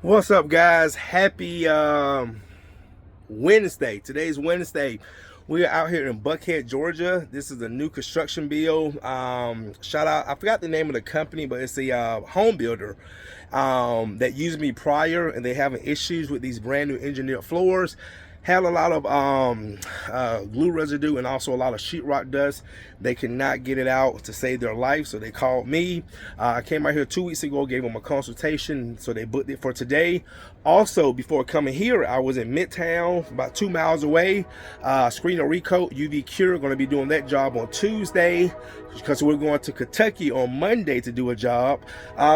What's up, guys? Happy Wednesday. Today's Wednesday. We are out here in Buckhead, Georgia. This is a new construction build. Shout out, I forgot the name of the company, but it's a home builder that used me prior, and they having issues with these brand new engineered floors. Had a lot of glue residue and also a lot of sheetrock dust. They cannot get it out to save their life, so they called me. I came out here 2 weeks ago, gave them a consultation, so they booked it for today. Also, before coming here, I was in Midtown, about 2 miles away. Screen and Recoat, UV Cure, going to be doing that job on Tuesday because we're going to Kentucky on Monday to do a job.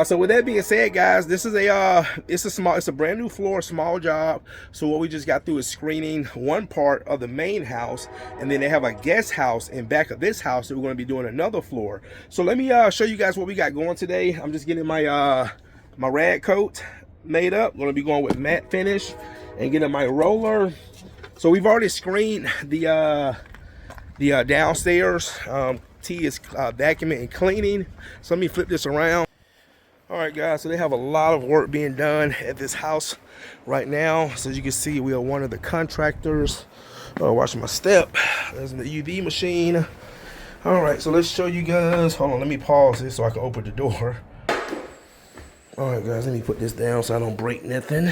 So with that being said, guys, this is it's a brand new floor, small job. So what we just got through is screening one part of the main house, and then they have a guest house in back of this house that we're going to be doing another floor. So let me show you guys what we got going today. I'm just getting my my rag coat made up. I'm going to be going with matte finish and getting my roller. So we've already screened the downstairs. T is vacuuming and cleaning. So let me flip this around. All right, guys, so they have a lot of work being done at this house right now. So as you can see, we are one of the contractors. Watch my step. There's the UV machine. All right, so let's show you guys. Hold on, let me pause this so I can open the door. All right, guys, let me put this down so I don't break nothing.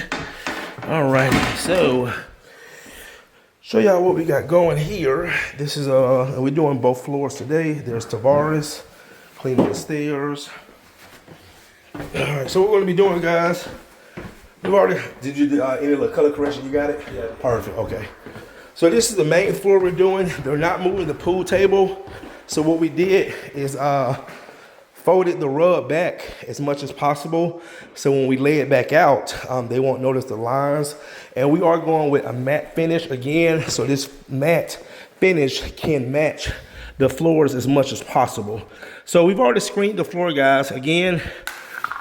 All right, so show y'all what we got going here. This is we're doing both floors today. There's Tavares cleaning the stairs. All right, so what we're gonna be doing, guys, we've already, did you any of the color correction? You got it? Yeah. Perfect, okay. So this is the main floor we're doing. They're not moving the pool table. So what we did is folded the rug back as much as possible. So when we lay it back out, they won't notice the lines. And we are going with a matte finish again. So this matte finish can match the floors as much as possible. So we've already screened the floor, guys. Again,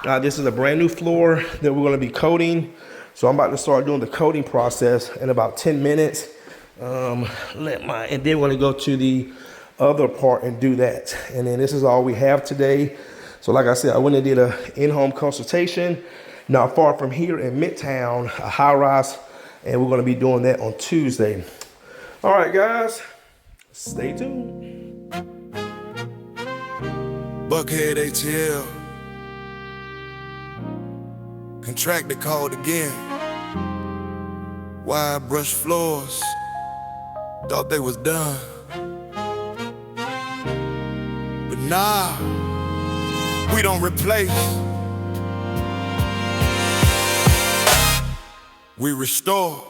this is a brand new floor that we're gonna be coating. So I'm about to start doing the coating process in about 10 minutes. And then we're gonna go to the other part and do that. And then this is all we have today. So like I said, I went and did a in-home consultation not far from here in Midtown, a high-rise, and we're gonna be doing that on Tuesday. All right, guys, stay tuned. Buckhead ATL. Contractor called again. Wide brush floors. Thought they was done. But nah, we don't replace. We restore.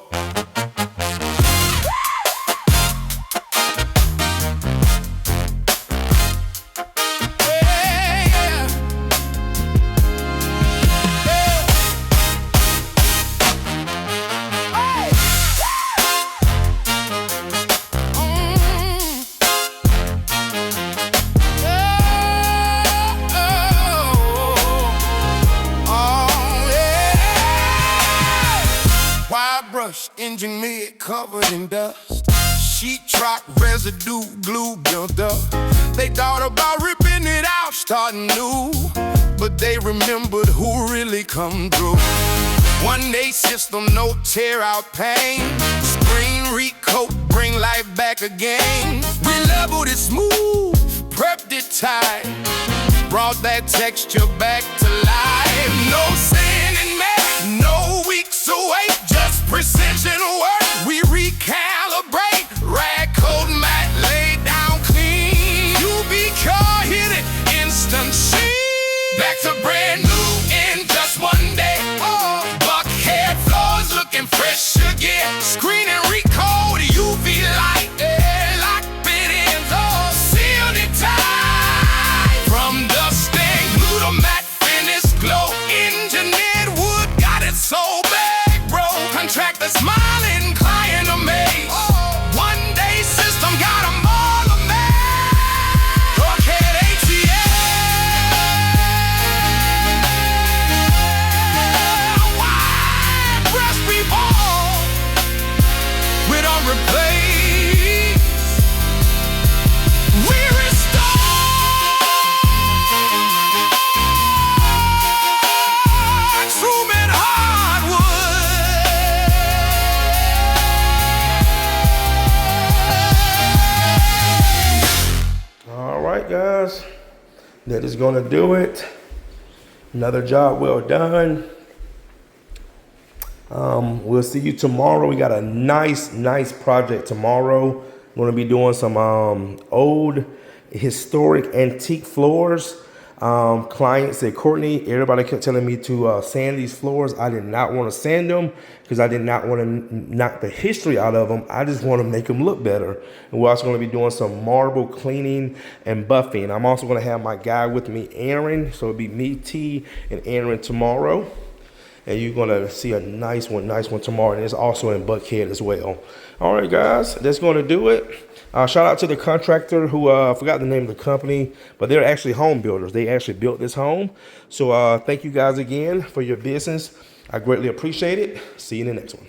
Engine mid covered in dust, sheetrock residue, glue built up. They thought about ripping it out, starting new, but they remembered who really come through. 1A system, no tear out pain. Screen recoat, bring life back again. We leveled it smooth, prepped it tight, brought that texture back to life. No sand and mat, no weeks away, just precision work. We recalibrate, rag coat mat, lay down clean. UV car hit it, instant sheen. Back to brand new in just one day. Buckhead floors looking fresh again. Screen and recoat, UV light, lock fittings, sealed it tight. From dust stain, glue to matte finish, glow engineer. That is gonna do it. Another job well done. We'll see you tomorrow. We got a nice project tomorrow. We're gonna be doing some old historic antique floors. Client said, Courtney, everybody kept telling me to sand these floors. I did not want to sand them because I did not want to knock the history out of them. I just want to make them look better. And we're also going to be doing some marble cleaning and buffing. I'm also going to have my guy with me, Aaron. So it'll be me, T, and Aaron tomorrow. And you're going to see a nice one tomorrow. And it's also in Buckhead as well. All right, guys, that's going to do it. Shout out to the contractor who, I forgot the name of the company, but they're actually home builders. They actually built this home. So thank you guys again for your business. I greatly appreciate it. See you in the next one.